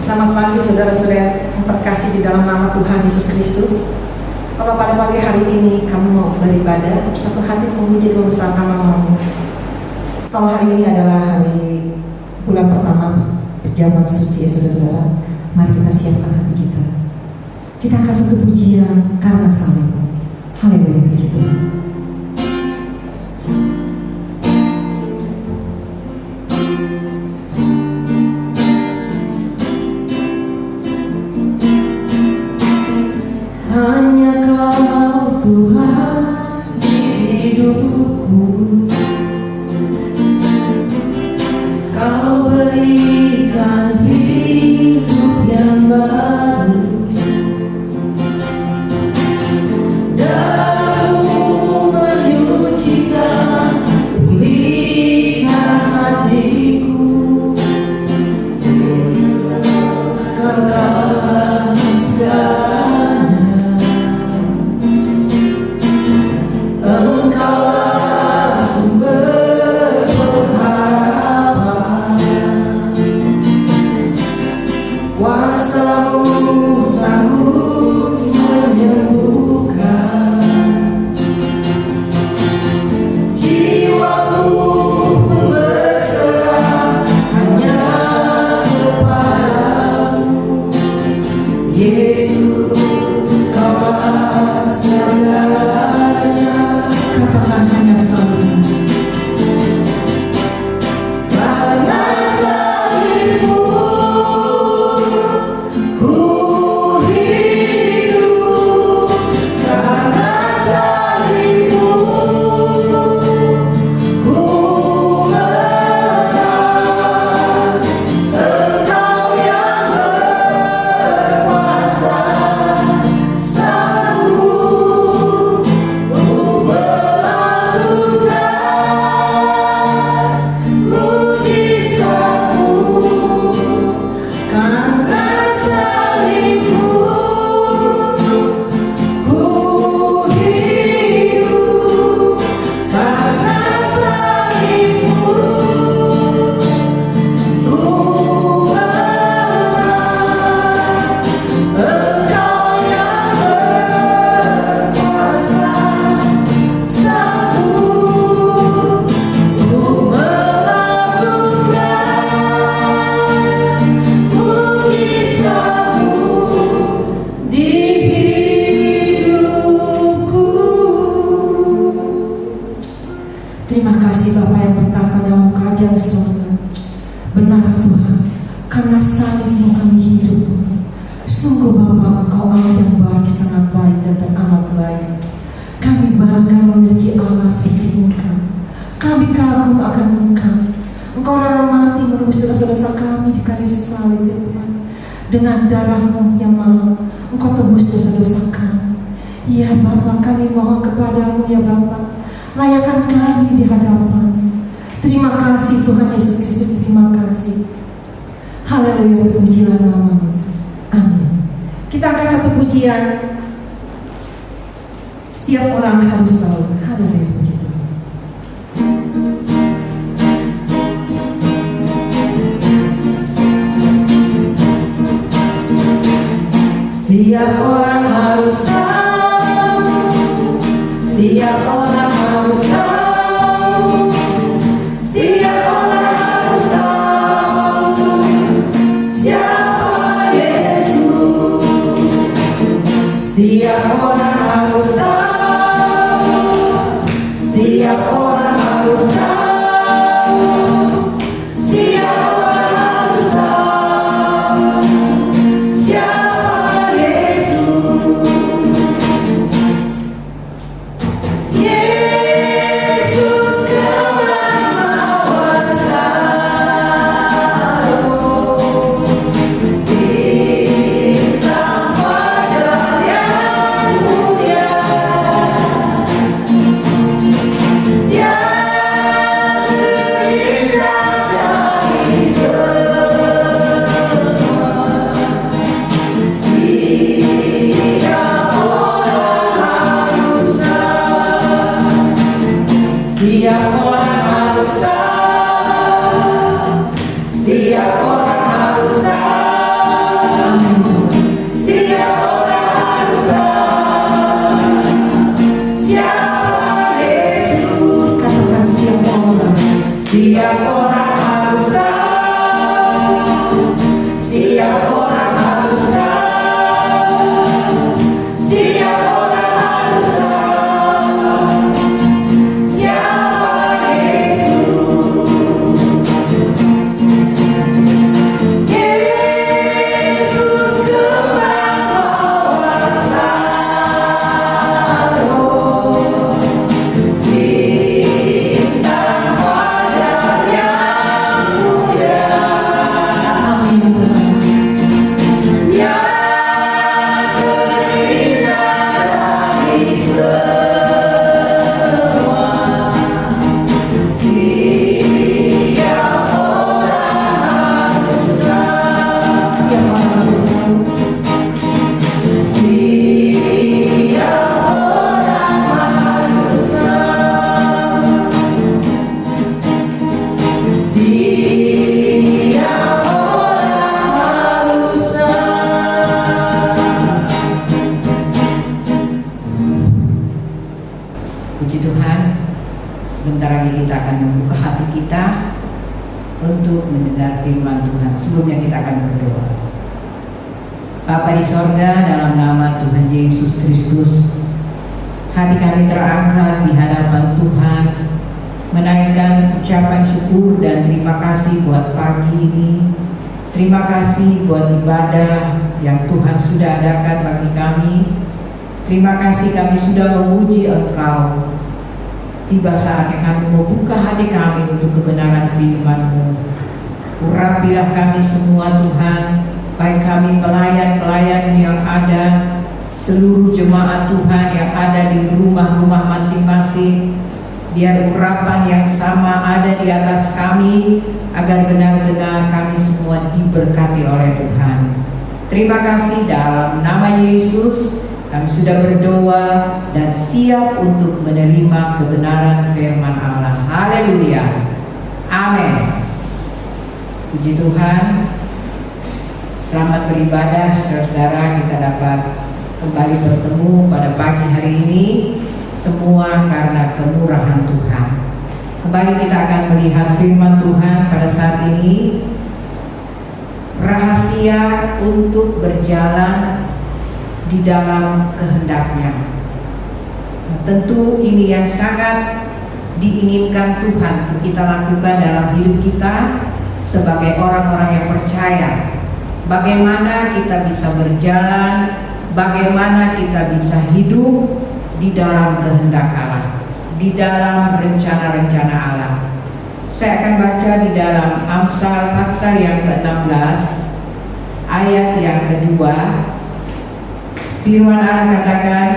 Selamat pagi saudara-saudara yang terkasih di dalam nama Tuhan Yesus Kristus. Kalau pada pagi hari ini kamu mau beribadah, bersatu hati memuji dan membesarkan nama-Mu. Kalau hari ini adalah hari bulan pertama perjamuan suci ya saudara-saudara, mari kita siapkan hati kita. Kita akan satu pujian karena salib-Mu. Haleluya, puji Tuhan. Hanya Kau Tuhan di hidupku, Kau berikan hidup yang baru. Darah-Mu menyucikan, pulihkan hatiku. Kau segala dengan darah-Mu yang mahal, Engkau tebus dosa-dosa kami. Ya Bapa, kami mohon kepadamu ya Bapa, layakan kami di hadapan. Terima kasih Tuhan Yesus Kristus, terima kasih. Haleluya, pujilah nama-Mu. Amin. Kita angkat satu pujian. Setiap orang harus tahu. Haleluya, puji Tuhan. Setiap orang harus tahu, setiap orang harus tahu, setiap orang harus tahu siapa Yesus. Setiap orang harus tahu, setiap orang harus tahu, setiap orang harus tahu siapa Setiap orang harus tahu, Puji Tuhan, sebentar lagi kita akan membuka hati kita untuk mendengar firman Tuhan. Sebelumnya kita akan berdoa. Bapa di sorga, dalam nama Tuhan Yesus Kristus, hati kami terangkat di hadapan Tuhan, menaikkan ucapan syukur dan terima kasih buat pagi ini. Terima kasih buat ibadah yang Tuhan sudah adakan bagi kami. Terima kasih kami sudah memuji Engkau. Tiba saatnya kami membuka hati kami untuk kebenaran firman-Mu. Urapilah kami semua Tuhan, baik kami pelayan-pelayan yang ada, seluruh jemaat Tuhan yang ada di rumah-rumah masing-masing. Biar urapan yang sama ada di atas kami, agar benar-benar kami semua diberkati oleh Tuhan. Terima kasih, dalam nama Yesus kami sudah berdoa dan siap untuk menerima kebenaran firman Allah. Haleluya. Amin. Puji Tuhan. Selamat beribadah saudara-saudara. Kita dapat kembali bertemu pada pagi hari ini, semua karena kemurahan Tuhan. Kembali kita akan melihat firman Tuhan pada saat ini. Rahasia untuk berjalan di dalam kehendak-Nya. Tentu ini yang sangat diinginkan Tuhan untuk kita lakukan dalam hidup kita sebagai orang-orang yang percaya. Bagaimana kita bisa berjalan, bagaimana kita bisa hidup di dalam kehendak Allah, di dalam rencana-rencana Allah. Saya akan baca di dalam Amsal pasal yang ke-16 ayat yang kedua. Firman Allah katakan,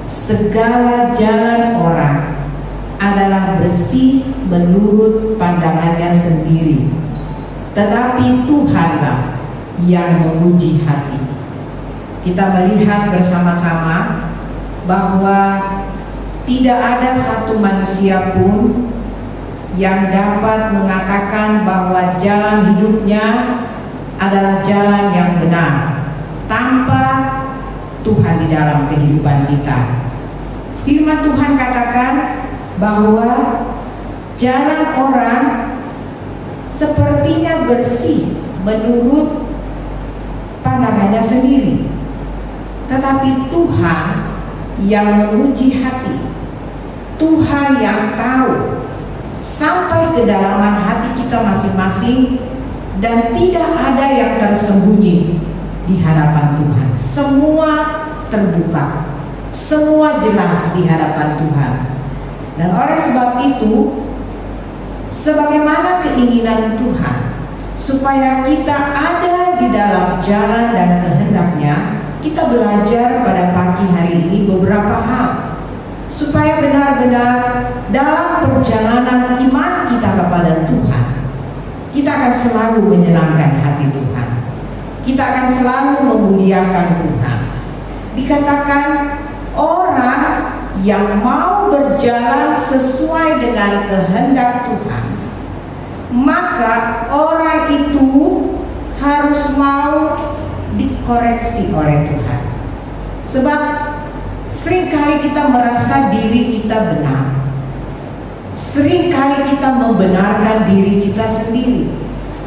segala jalan orang adalah bersih menurut pandangannya sendiri, tetapi Tuhanlah yang menguji hati. Kita melihat bersama-sama bahwa tidak ada satu manusia pun yang dapat mengatakan bahwa jalan hidupnya adalah jalan yang benar tanpa Tuhan di dalam kehidupan kita. Firman Tuhan katakan bahwa jalan orang sepertinya bersih menurut pandangannya sendiri, tetapi Tuhan yang menguji hati, Tuhan yang tahu sampai kedalaman hati kita masing-masing, dan tidak ada yang tersembunyi di hadapan Tuhan. Semua terbuka, semua jelas di hadapan Tuhan. Dan oleh sebab itu, sebagaimana keinginan Tuhan supaya kita ada di dalam jalan dan kehendak-Nya, kita belajar pada pagi hari ini beberapa hal supaya benar-benar dalam perjalanan iman kita kepada Tuhan, kita akan selalu menyenangkan hati Tuhan. Kita akan selalu memuliakan Tuhan. Dikatakan orang yang mau berjalan sesuai dengan kehendak Tuhan, maka orang itu harus mau dikoreksi oleh Tuhan. Sebab seringkali kita merasa diri kita benar, seringkali kita membenarkan diri kita sendiri.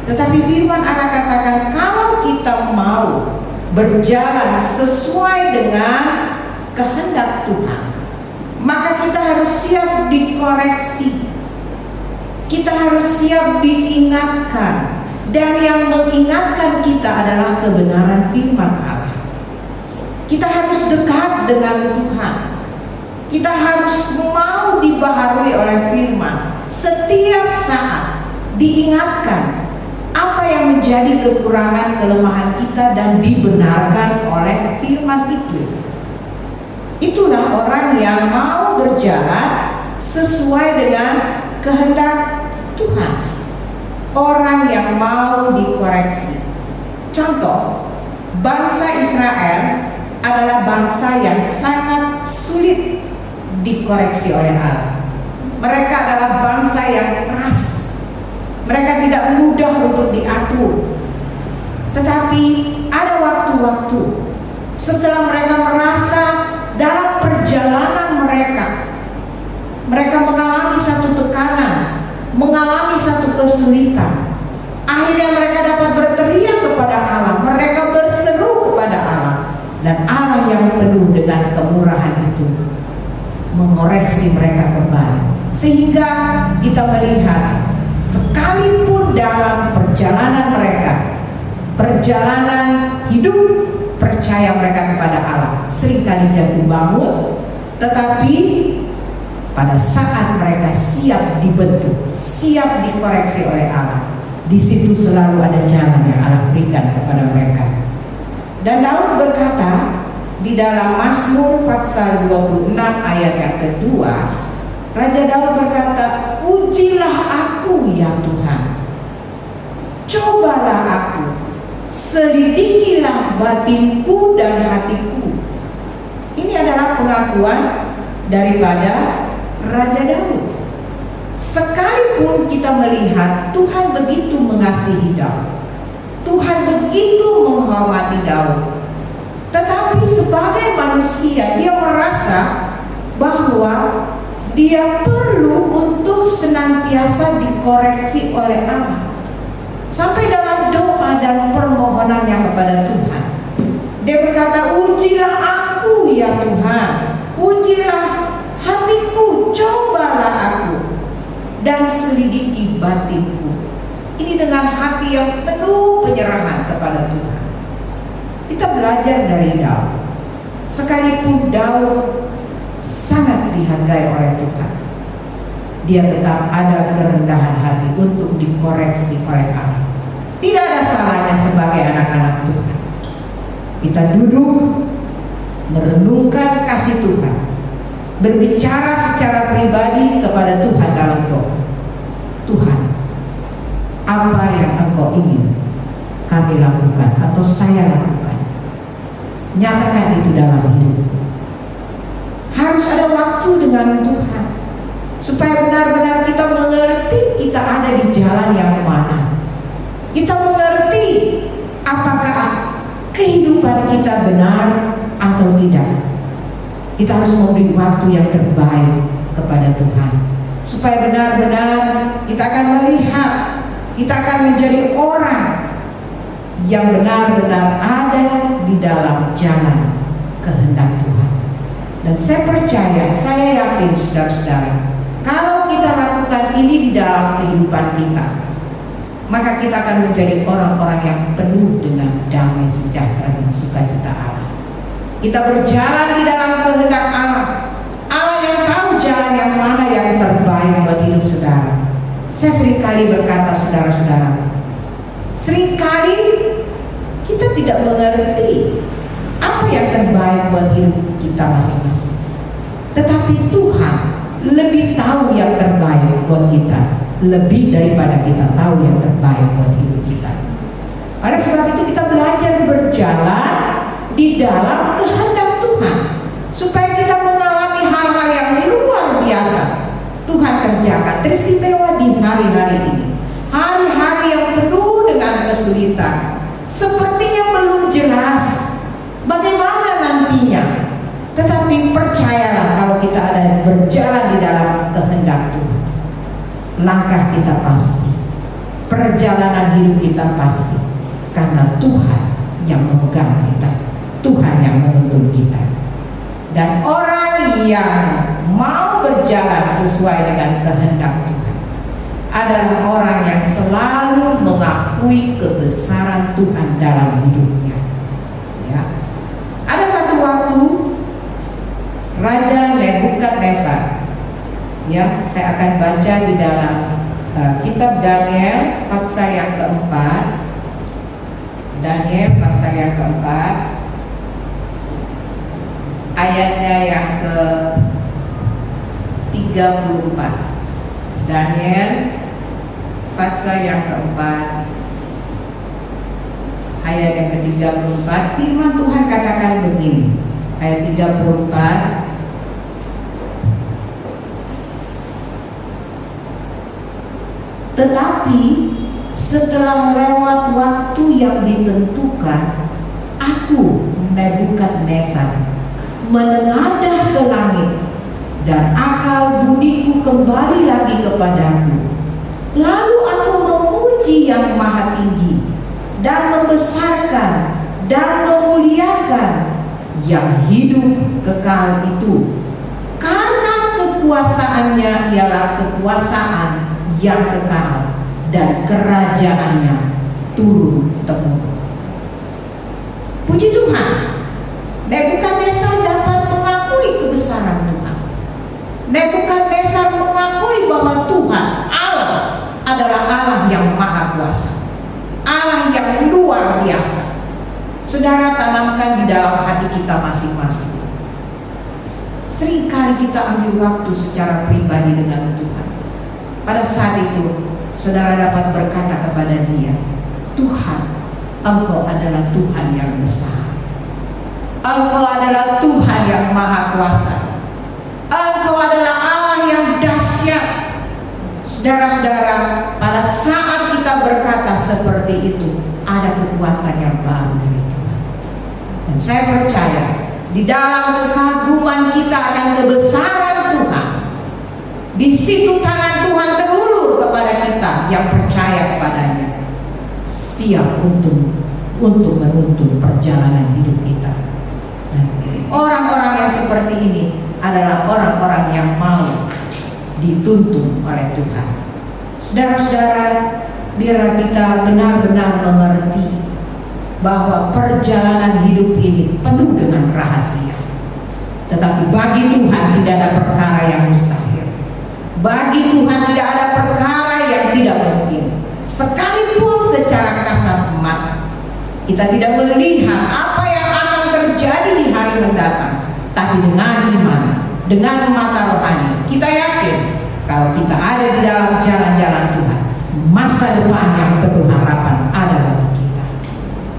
Tetapi firman Allah katakan, kalau kita mau berjalan sesuai dengan kehendak Tuhan, maka kita harus siap dikoreksi, kita harus siap diingatkan. Dan yang mengingatkan kita adalah kebenaran firman Allah. Kita harus dekat dengan Tuhan. Kita harus mau dibaharui oleh firman. Setiap saat diingatkan apa yang menjadi kekurangan kelemahan kita dan dibenarkan oleh firman itu. Itulah orang yang mau berjalan sesuai dengan kehendak Tuhan. Orang yang mau dikoreksi. Contoh, bangsa Israel adalah bangsa yang sangat sulit dikoreksi oleh Allah. Mereka adalah bangsa yang keras. Mereka tidak mudah untuk diatur. Tetapi ada waktu-waktu setelah mereka merasa dalam perjalanan mereka kesalahan itu mengoreksi mereka kembali, sehingga kita melihat sekalipun dalam perjalanan mereka, perjalanan hidup percaya mereka kepada Allah, seringkali jatuh bangun, tetapi pada saat mereka siap dibentuk, siap dikoreksi oleh Allah, di situ selalu ada jalan yang Allah berikan kepada mereka. Dan Daud berkata di dalam Mazmur pasal 26 ayat yang kedua, Raja Daud berkata, "Ujilah aku ya Tuhan, cobalah aku, selidikilah batinku dan hatiku." Ini adalah pengakuan daripada Raja Daud. Sekalipun kita melihat Tuhan begitu mengasihi Daud, Tuhan begitu menghormati Daud, tetapi sebagai manusia dia merasa bahwa dia perlu untuk senantiasa dikoreksi oleh Allah. Sampai dalam doa dan permohonannya kepada Tuhan, dia berkata, "Ujilah aku ya Tuhan, ujilah hatiku, cobalah aku, dan selidiki batinku." Ini dengan hati yang penuh penyerahan kepada Tuhan. Kita belajar dari Daud. Sekalipun Daud sangat dihargai oleh Tuhan, dia tetap ada kerendahan hati untuk dikoreksi oleh Allah. Tidak ada salahnya sebagai anak-anak Tuhan kita duduk merenungkan kasih Tuhan, berbicara secara pribadi kepada Tuhan dalam doa. Tuhan, apa yang Engkau ingin kami lakukan atau saya lakukan, nyatakan itu dalam hidupku. Harus ada waktu dengan Tuhan, supaya benar-benar kita mengerti kita ada di jalan yang mana. Kita mengerti apakah kehidupan kita benar atau tidak. Kita harus memberi waktu yang terbaik kepada Tuhan, supaya benar-benar kita akan melihat, kita akan menjadi orang yang benar-benar ada di dalam jalan kehendak Tuhan. Dan saya percaya, saya yakin saudara-saudara, kalau kita lakukan ini di dalam kehidupan kita, maka kita akan menjadi orang-orang yang penuh dengan damai sejahtera dan sukacita Allah. Kita berjalan di dalam kehendak Allah. Allah yang tahu jalan yang mana yang terbaik buat hidup saudara. Saya seringkali berkata saudara-saudara, seringkali kita tidak mengerti apa yang terbaik buat hidup kita masing-masing. Tetapi Tuhan lebih tahu yang terbaik buat kita, lebih daripada kita tahu yang terbaik buat hidup kita. Oleh sebab itu kita belajar berjalan di dalam kehendak Tuhan, supaya kita mengalami hal-hal yang luar biasa Tuhan kerjakan, teristimewa di hari-hari ini. Hari-hari yang penuh dengan kesulitan, sepertinya belum jelas bagaimana nantinya, tetapi percayalah kalau kita ada berjalan di dalam kehendak Tuhan, langkah kita pasti, perjalanan hidup kita pasti, karena Tuhan yang memegang kita, Tuhan yang menuntun kita. Dan orang yang mau berjalan sesuai dengan kehendak Tuhan adalah orang yang selalu mengakui kebesaran Tuhan dalam hidupnya. Ya. Ada satu waktu Raja Nebukadnezar, ya, saya akan baca di dalam kitab Daniel pasal yang keempat. Daniel pasal yang keempat, ayatnya yang ke-34. Daniel pasal yang keempat, ayat yang ke-34. Firman Tuhan katakan begini, ayat 34. Tetapi setelah lewat waktu yang ditentukan, aku Nebukadnezar menengadah ke langit, dan akal budiku kembali lagi kepadaku. Lalu aku memuji yang maha tinggi dan membesarkan dan memuliakan yang hidup kekal itu, karena kekuasaannya ialah kekuasaan yang kekal dan kerajaannya turun-temurun. Puji Tuhan, Nebukadnezar dapat mengakui kebesaran Tuhan. Nebukadnezar mengakui bahwa Tuhan Allah adalah Allah yang maha kuasa, Allah yang luar biasa. Saudara, tanamkan di dalam hati kita masing-masing. Seringkali kita ambil waktu secara pribadi dengan Tuhan. Pada saat itu, saudara dapat berkata kepada Dia, Tuhan, Engkau adalah Tuhan yang besar. Engkau adalah Tuhan yang maha kuasa. Engkau adalah Allah yang dahsyat. Saudara-saudara, pada saat kita berkata seperti itu, ada kekuatan yang baru dari Tuhan. Dan saya percaya, di dalam kekaguman kita akan kebesaran Tuhan, di situ tangan Tuhan terulur kepada kita yang percaya kepadanya, siap untuk menuntun perjalanan hidup kita. Dan orang-orang yang seperti ini adalah orang-orang yang mau dituntun oleh Tuhan. Saudara-saudara, biarlah kita benar-benar mengerti bahwa perjalanan hidup ini penuh dengan rahasia. Tetapi bagi Tuhan tidak ada perkara yang mustahil. Bagi Tuhan tidak ada perkara yang tidak mungkin. Sekalipun secara kasat mata kita tidak melihat apa yang akan terjadi di hari mendatang, tapi dengan iman, dengan mata rohani, kita yakin kalau kita ada di dalam jalan-jalan Tuhan, masa depan yang penuh harapan ada bagi kita.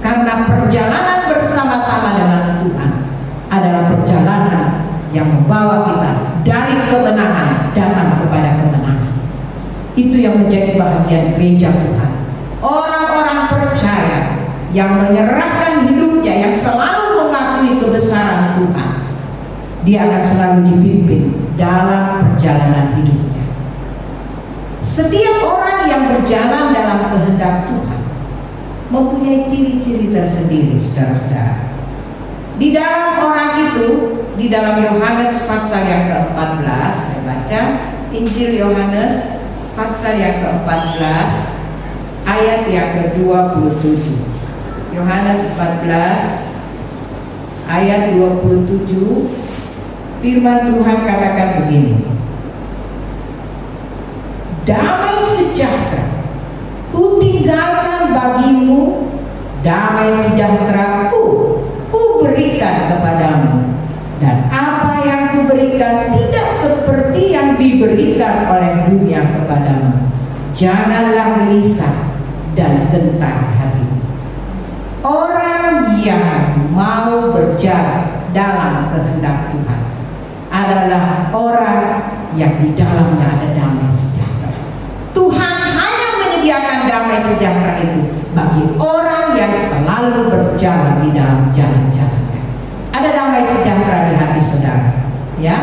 Karena perjalanan bersama-sama dengan Tuhan adalah perjalanan yang membawa kita dari kemenangan datang kepada kemenangan. Itu yang menjadi bahagian gereja Tuhan. Orang-orang percaya yang menyerahkan hidupnya, yang selalu mengakui kebesaran Tuhan, dia akan selalu dipimpin dalam perjalanan hidupnya. Setiap orang yang berjalan dalam kehendak Tuhan mempunyai ciri-ciri tersendiri, saudara-saudara. Di dalam orang itu, di dalam Yohanes pasal yang ke-14, saya baca Injil Yohanes pasal yang ke-14 ayat yang ke-27. Yohanes 14 ayat 27, firman Tuhan katakan begini, damai sejahtera ku tinggalkan bagimu, damai sejahtera-Ku berikan kepadamu, dan apa yang Ku berikan tidak seperti yang diberikan oleh dunia kepadamu. Janganlah gelisah dan gentar hati. Orang yang mau berjalan dalam kehendak Tuhan adalah orang yang di dalamnya ada damai sejahtera. Tuhan hanya menyediakan damai sejahtera itu bagi orang yang selalu berjalan di dalam jalan-jalannya. Ada damai sejahtera di hati saudara, ya.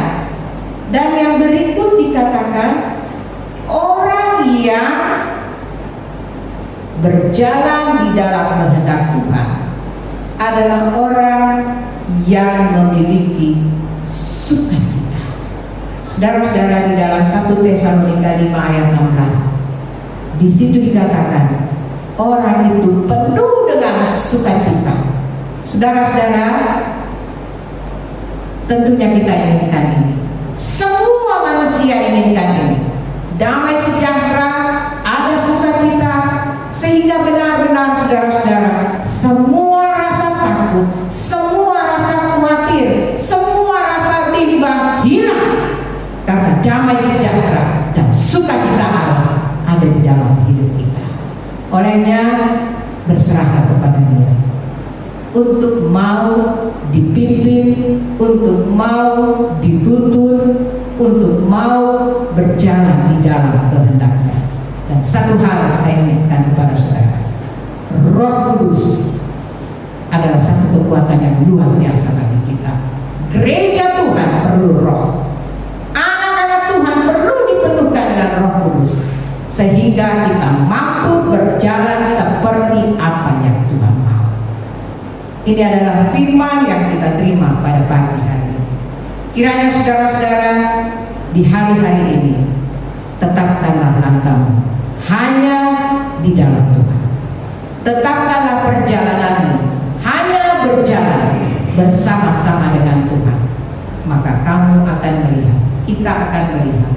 Dan yang berikut dikatakan, orang yang berjalan di dalam kehendak Tuhan adalah orang yang memiliki sukacita. Saudara-saudara, di dalam 1 Tesalonika 5 ayat 16, di situ dikatakan orang itu penuh dengan sukacita. Saudara-saudara, tentunya kita inginkan ini. Semua manusia inginkan ini. Damai sejahtera, ada sukacita, sehingga benar-benar saudara-saudara, semua rasa takut, semua rasa khawatir, semua rasa bimbang hilang, karena damai sejahtera dan sukacita Allah ada di dalam hidup kita. Olehnya berserahlah kepada Dia untuk mau dipimpin, untuk mau dituntun, untuk mau berjalan di dalam kehendak-Nya. Dan satu hal saya ingatkan kepada saudara, Roh Kudus adalah satu kekuatan yang luar biasa bagi kita. Gereja Tuhan perlu roh, anak-anak Tuhan perlu dipenuhkan dengan Roh Kudus, sehingga kita mampu berjalan seperti apa yang Tuhan mau. Ini adalah firman yang kita terima pada pagi hari ini. Kiranya saudara-saudara di hari-hari ini tetapkanlah langkahmu hanya di dalam Tuhan. Tetapkanlah perjalananmu hanya berjalan bersama-sama dengan Tuhan. Maka kamu akan melihat, kita akan melihat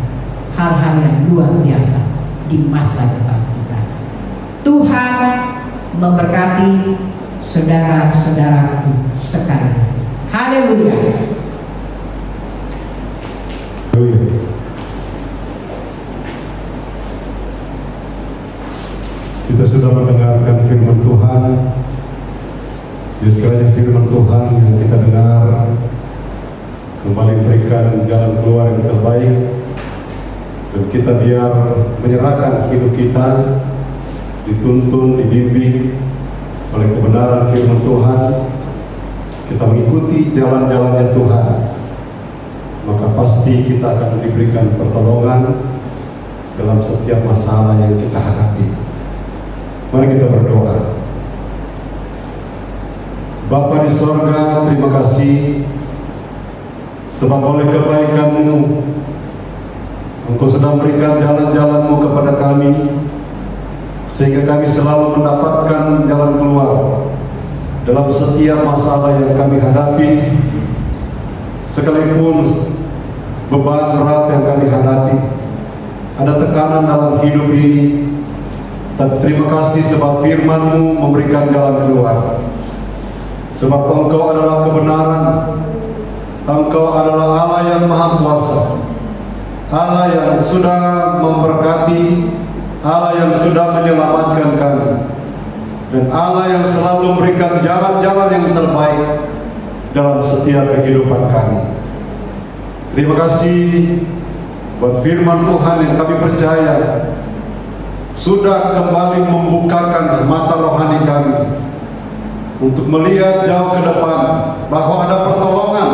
hal-hal yang luar biasa di masa depan kita. Tuhan memberkati saudara-saudaraku sekalian. Haleluya. Kita sudah mendengarkan firman Tuhan. Kiranya firman Tuhan yang kita dengar kembali berikan jalan keluar yang terbaik, dan kita biar menyerahkan hidup kita dituntun, dibimbing oleh kebenaran firman Tuhan. Kita mengikuti jalan-jalannya Tuhan, maka pasti kita akan diberikan pertolongan dalam setiap masalah yang kita hadapi. Mari kita berdoa. Bapa di sorga, terima kasih sebab oleh kebaikan-Mu Engkau sudah memberikan jalan-jalan-Mu kepada kami, sehingga kami selalu mendapatkan jalan keluar dalam setiap masalah yang kami hadapi, sekalipun beban berat yang kami hadapi, ada tekanan dalam hidup ini. Tapi terima kasih sebab firman-Mu memberikan jalan keluar. Sebab Engkau adalah kebenaran, Engkau adalah Allah yang Maha Kuasa, Allah yang sudah memberkati, Allah yang sudah menyelamatkan kami, dan Allah yang selalu memberikan jalan-jalan yang terbaik dalam setiap kehidupan kami. Terima kasih buat firman Tuhan yang kami percaya sudah kembali membukakan mata rohani kami untuk melihat jauh ke depan, bahwa ada pertolongan,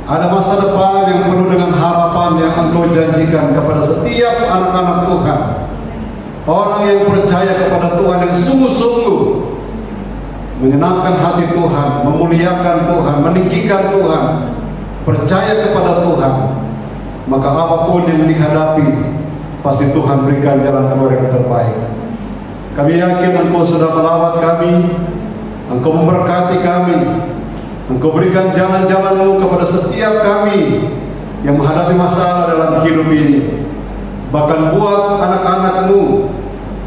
ada masa depan yang penuh dengan harapan yang Engkau janjikan kepada setiap anak-anak Tuhan, orang yang percaya kepada Tuhan, yang sungguh-sungguh menyenangkan hati Tuhan, memuliakan Tuhan, meninggikan Tuhan, percaya kepada Tuhan. Maka apapun yang dihadapi, pasti Tuhan berikan jalan keluar yang terbaik. Kami yakin Engkau sudah melawat kami, Engkau memberkati kami, Engkau berikan jalan-jalan-Mu kepada setiap kami yang menghadapi masalah dalam hidup ini. Bahkan buat anak-anak-Mu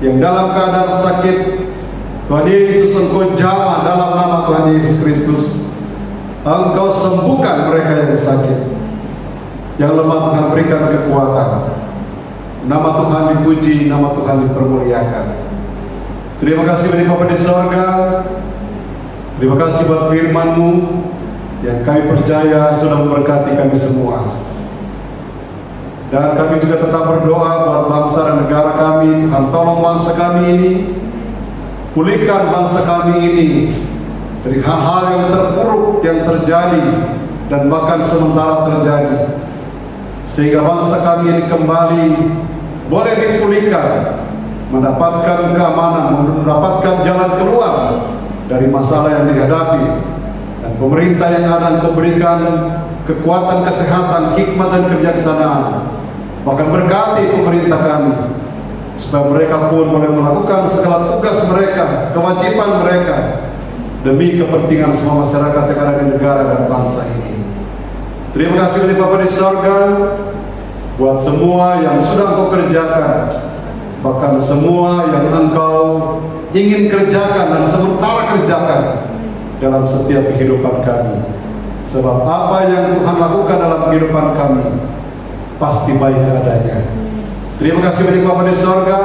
yang dalam keadaan sakit, Tuhan Yesus, Engkau jamah dalam nama Tuhan Yesus Kristus. Engkau sembuhkan mereka yang sakit, yang lemah Tuhan berikan kekuatan. Nama Tuhan dipuji, nama Tuhan dipermuliakan. Terima kasih bagi Bapa di sorga. Terima kasih buat firman-Mu yang kami percaya sudah memberkati kami semua. Dan kami juga tetap berdoa buat bangsa dan negara kami. Tuhan tolong bangsa kami ini, pulihkan bangsa kami ini dari hal-hal yang terpuruk yang terjadi dan bahkan sementara terjadi, sehingga bangsa kami ini kembali boleh dipulihkan, mendapatkan keamanan, mendapatkan jalan keluar dari masalah yang dihadapi. Dan pemerintah yang ada Engkau berikan kekuatan, kesehatan, hikmat dan kebijaksanaan. Bahkan berkati pemerintah kami, supaya mereka pun boleh melakukan segala tugas mereka, kewajiban mereka, demi kepentingan semua masyarakat yang ada di negara dan bangsa ini. Terima kasih bagi Bapa di sorga buat semua yang sudah Engkau kerjakan, bahkan semua yang Engkau ingin kerjakan dan sementara kerjakan dalam setiap kehidupan kami. Sebab apa yang Tuhan lakukan dalam kehidupan kami pasti baik adanya. Terima kasih banyak Bapa di sorga.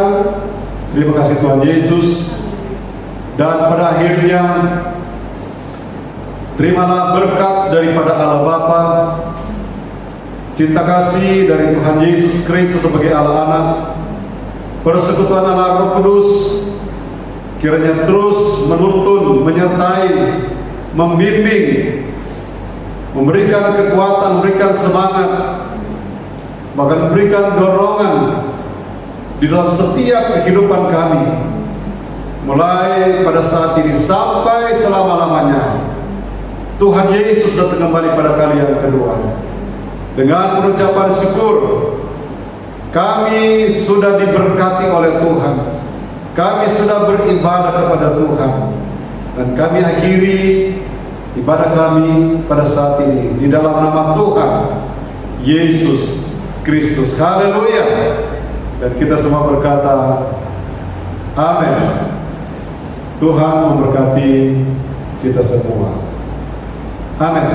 Terima kasih Tuhan Yesus. Dan pada akhirnya, terimalah berkat daripada Allah Bapa, cinta kasih dari Tuhan Yesus Kristus sebagai Allah Anak, persekutuan Allah Roh Kudus, kiranya terus menuntun, menyertai, membimbing, memberikan kekuatan, memberikan semangat, bahkan memberikan dorongan di dalam setiap kehidupan kami, mulai pada saat ini sampai selama-lamanya. Tuhan Yesus datang kembali pada kali yang kedua. Dengan pengucapan syukur, kami sudah diberkati oleh Tuhan. Kami sudah beribadah kepada Tuhan, dan kami akhiri ibadah kami pada saat ini di dalam nama Tuhan Yesus Kristus. Haleluya. Dan kita semua berkata amin. Tuhan memberkati kita semua. Amin.